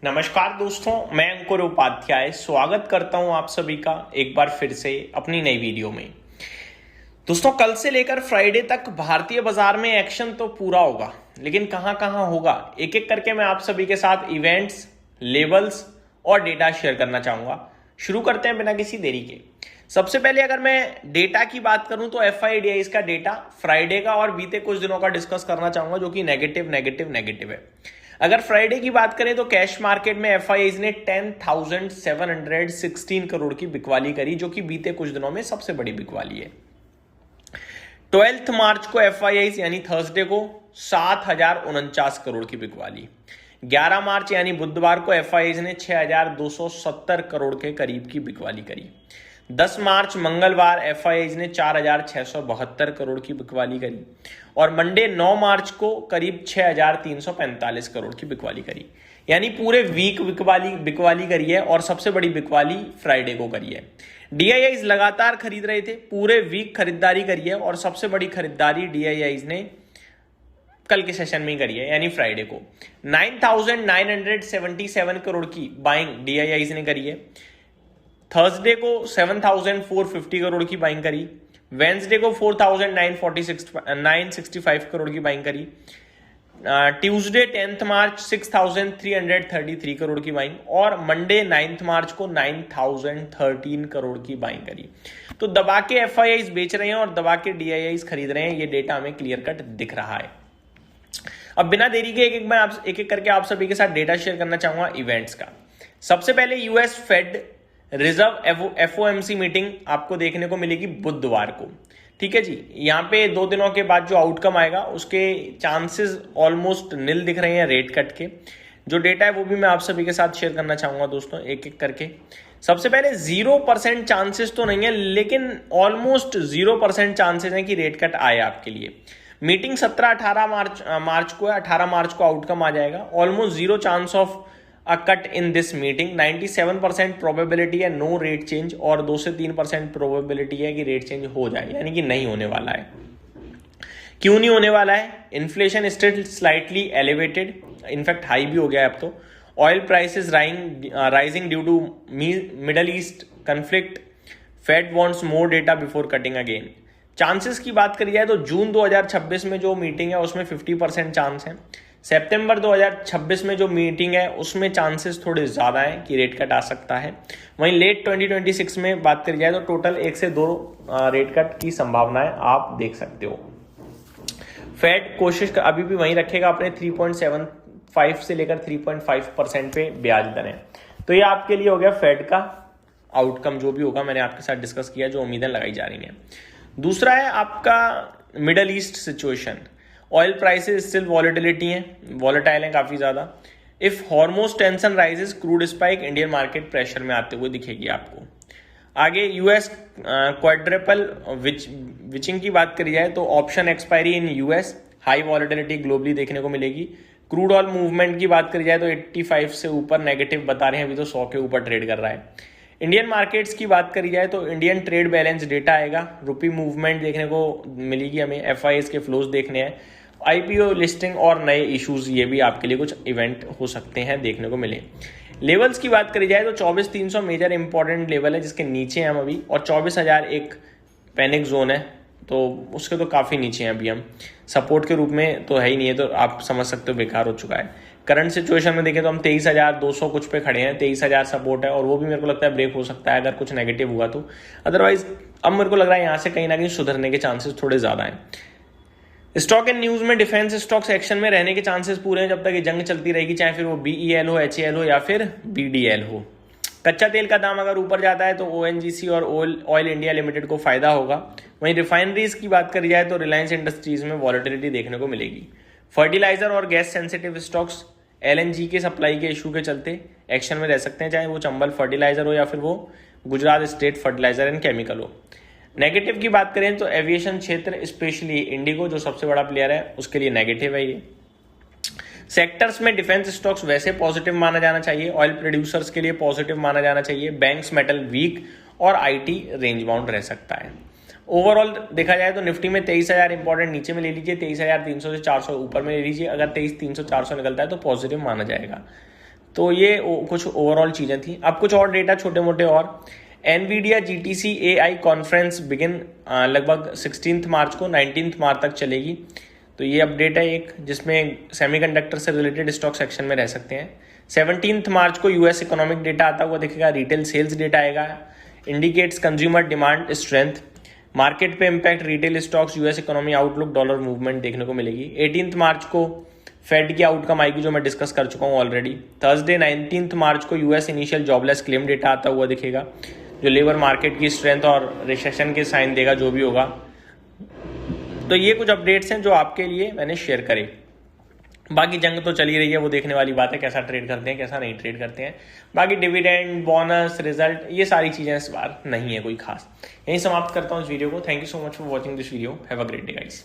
नमस्कार दोस्तों, मैं अंकुर उपाध्याय स्वागत करता हूं आप सभी का एक बार फिर से अपनी नई वीडियो में। दोस्तों, कल से लेकर फ्राइडे तक भारतीय बाजार में एक्शन तो पूरा होगा, लेकिन कहां कहां होगा एक एक करके मैं आप सभी के साथ इवेंट्स, लेवल्स और डेटा शेयर करना चाहूंगा। शुरू करते हैं बिना किसी देरी के। सबसे पहले अगर मैं डेटा की बात करूं तो FIDIs का डेटा फ्राइडे का और बीते कुछ दिनों का डिस्कस करना चाहूंगा, जो कि नेगेटिव है। अगर फ्राइडे की बात करें तो कैश मार्केट में FIIs ने 10,716 करोड़ की बिकवाली करी, जो कि बीते कुछ दिनों में सबसे बड़ी बिकवाली है। 12 मार्च को FIIs यानी थर्सडे को 7,049 करोड़ की बिकवाली। 11 मार्च यानी बुधवार को FIIs ने 6,270 करोड़ के करीब की बिकवाली करी। 10 मार्च मंगलवार FIIs ने 4,672 करोड़ की बिकवाली करी और मंडे 9 मार्च को करीब 6,345 करोड़ की बिकवाली करी। यानी पूरे वीक बिकवाली करी है और सबसे बड़ी बिकवाली फ्राइडे को करी है। DIIs लगातार खरीद रहे थे, पूरे वीक खरीदारी करी है और सबसे बड़ी खरीदारी DIIs ने कल के सेशन में करी है, यानी फ्राइडे को 9,977 करोड़ की बाइंग DIIs ने करी है। थर्सडे को 7,450 करोड़ की बाइंग करी। वेंसडे को 4,965 करोड़ की बाइंग करी। ट्यूसडे 10 मार्च 6,333 करोड़ की बाइंग और मंडे 9 मार्च को 9,013 करोड़ की बाइंग करी। तो दबा के FIIs बेच रहे हैं और दबा के DIIs खरीद रहे हैं, ये डेटा हमें क्लियर कट दिख रहा है। अब बिना देरी के एक एक करके आप सभी के साथ डेटा शेयर करना चाहूंगा इवेंट्स का। सबसे पहले US Fed reserve FOMC meeting आपको देखने को मिलेगी बुधवार को। ठीक है जी, यहाँ पे 2 दिनों के बाद जो आउटकम आएगा उसके चांसेस ऑलमोस्ट निल दिख रहे हैं रेट कट के। जो डेटा है वो भी मैं आप सभी के साथ शेयर करना चाहूंगा दोस्तों, एक एक करके। सबसे पहले 0% चांसेस तो नहीं है, लेकिन ऑलमोस्ट 0% चांसेस हैं कि रेट कट आए आपके लिए। मीटिंग 17-18 मार्च को है, 18 मार्च को आउटकम आ जाएगा। Almost 0 chance of a cut in this meeting. 97% probability है नो रेट चेंज और 2 से 3% प्रोबेबिलिटी है कि रेट चेंज हो जाए, यानी कि नहीं होने वाला है। क्यों नहीं होने वाला है? Inflation still slightly elevated, in fact high भी हो गया है अब तो। Oil prices rising due to Middle East conflict. Fed wants more data before cutting again. Chances की बात करी जाए तो जून 2026 में जो मीटिंग है उसमें 50% चांस है। सितंबर 2026 में जो मीटिंग है उसमें चांसेस थोड़े ज्यादा हैं कि रेट कट आ सकता है। वहीं लेट 2026 में बात करी जाए तो टोटल 1 से 2 रेट कट की संभावनाएं आप देख सकते हो। फेड कोशिश अभी भी वहीं रखेगा अपने 3.75 से लेकर 3.5% पे ब्याज दरें। तो ये आपके लिए हो गया फेड का आउटकम, जो भी होगा मैंने आपके साथ डिस्कस किया, जो उम्मीदें लगाई जा रही हैं। दूसरा है आपका middle east situation. Oil prices still volatile हैं काफी ज्यादा। If Hormoz tension rises crude spike, Indian market pressure में आते हुए दिखेगी आपको। आगे US क्वाड्रपल विचिंग की बात करी जाए तो ऑप्शन एक्सपायरी इन US, हाई वॉलेटिलिटी ग्लोबली देखने को मिलेगी। क्रूड ऑयल मूवमेंट की बात करी जाए तो 85 से ऊपर नेगेटिव बता रहे हैं, अभी तो 100 के ऊपर ट्रेड कर रहा है। इंडियन मार्केट्स की बात करी जाए तो इंडियन ट्रेड बैलेंस डेटा आएगा, रुपी मूवमेंट देखने को मिलेगी हमें, FIIs के फ्लोज देखने हैं, IPO लिस्टिंग और नए इश्यूज, ये भी आपके लिए कुछ इवेंट हो सकते हैं देखने को मिले। लेवल्स की बात करी जाए तो 24,300 मेजर इंपॉर्टेंट लेवल है जिसके नीचे हैं हम अभी, और 24,000 एक पैनिक जोन है, तो उसके तो काफी नीचे हैं अभी हम। सपोर्ट के रूप में तो है ही नहीं है, तो आप समझ सकते हो बेकार हो चुका है। करंट सिचुएशन में देखें तो हम 23,200 कुछ पे खड़े हैं, 23,000 सपोर्ट है और वो भी मेरे को लगता है ब्रेक हो सकता है अगर कुछ नेगेटिव हुआ तो। अदरवाइज अब मेरे को लग रहा है यहाँ से कहीं ना कहीं सुधरने के चांसेस थोड़े ज्यादा हैं। स्टॉक एंड न्यूज में डिफेंस स्टॉक्स एक्शन में रहने के चांसेस पूरे हैं जब तक ये जंग चलती रहेगी, चाहे फिर वो BEL हो, HAL हो या फिर BDL हो। कच्चा तेल का दाम अगर ऊपर जाता है तो ONGC और ऑयल इंडिया लिमिटेड को फायदा होगा। वहीं रिफाइनरीज की बात करी जाए तो रिलायंस इंडस्ट्रीज में वॉलेटिलिटी देखने को मिलेगी। फर्टिलाइजर और गैस सेंसिटिव स्टॉक्स LNG के सप्लाई के इशू के चलते एक्शन में रह सकते हैं, चाहे वो चंबल फर्टिलाइजर हो या फिर वो Gujarat state fertiliser and chemical हो। नेगेटिव की बात करें तो एविएशन क्षेत्र, स्पेशली इंडिगो जो सबसे बड़ा प्लेयर है, उसके लिए नेगेटिव है ये। सेक्टर्स में डिफेंस स्टॉक्स वैसे पॉजिटिव माना जाना चाहिए, ऑयल प्रोड्यूसर्स के लिए पॉजिटिव माना जाना चाहिए, बैंक्स मेटल वीक और IT रेंज बाउंड रह सकता है। ओवरऑल देखा जाए तो निफ्टी में 23,000 इंपॉर्टेंट नीचे में ले लीजिए, 23,300 से 400 ऊपर में ले लीजिए। अगर 23,300 400 निकलता है तो पॉजिटिव माना जाएगा। तो ये कुछ ओवरऑल चीज़ें थी। अब कुछ और डेटा छोटे मोटे और Nvidia GTC AI conference begin लगभग 16 मार्च को 19 मार्च तक चलेगी। तो ये अपडेट है एक, जिसमें सेमीकंडक्टर से रिलेटेड स्टॉक सेक्शन में रह सकते हैं। 17 मार्च को US इकोनॉमिक डेटा आता हुआ दिखेगा, रिटेल सेल्स डेटा आएगा, indicates consumer demand strength, market पे impact retail stocks, US economy outlook, dollar movement देखने को मिलेगी। 18 मार्च को फेड की आउटकम आएगी, जो मैं डिस्कस कर चुका हूँ ऑलरेडी। थर्सडे 19 मार्च को US initial jobless claim data आता हुआ दिखेगा, जो लेबर मार्केट की स्ट्रेंथ और रिसेशन के साइन देगा, जो भी होगा। तो ये कुछ अपडेट्स हैं जो आपके लिए मैंने शेयर करे। बाकी जंग तो चली रही है, वो देखने वाली बात है, कैसा ट्रेड करते हैं कैसा नहीं ट्रेड करते हैं। बाकी डिविडेंड, बोनस, रिजल्ट, ये सारी चीज़ें इस बार नहीं है कोई खास। यहीं समाप्त करता हूँ इस वीडियो को। Thank you so much for watching this video. Have a great day guys.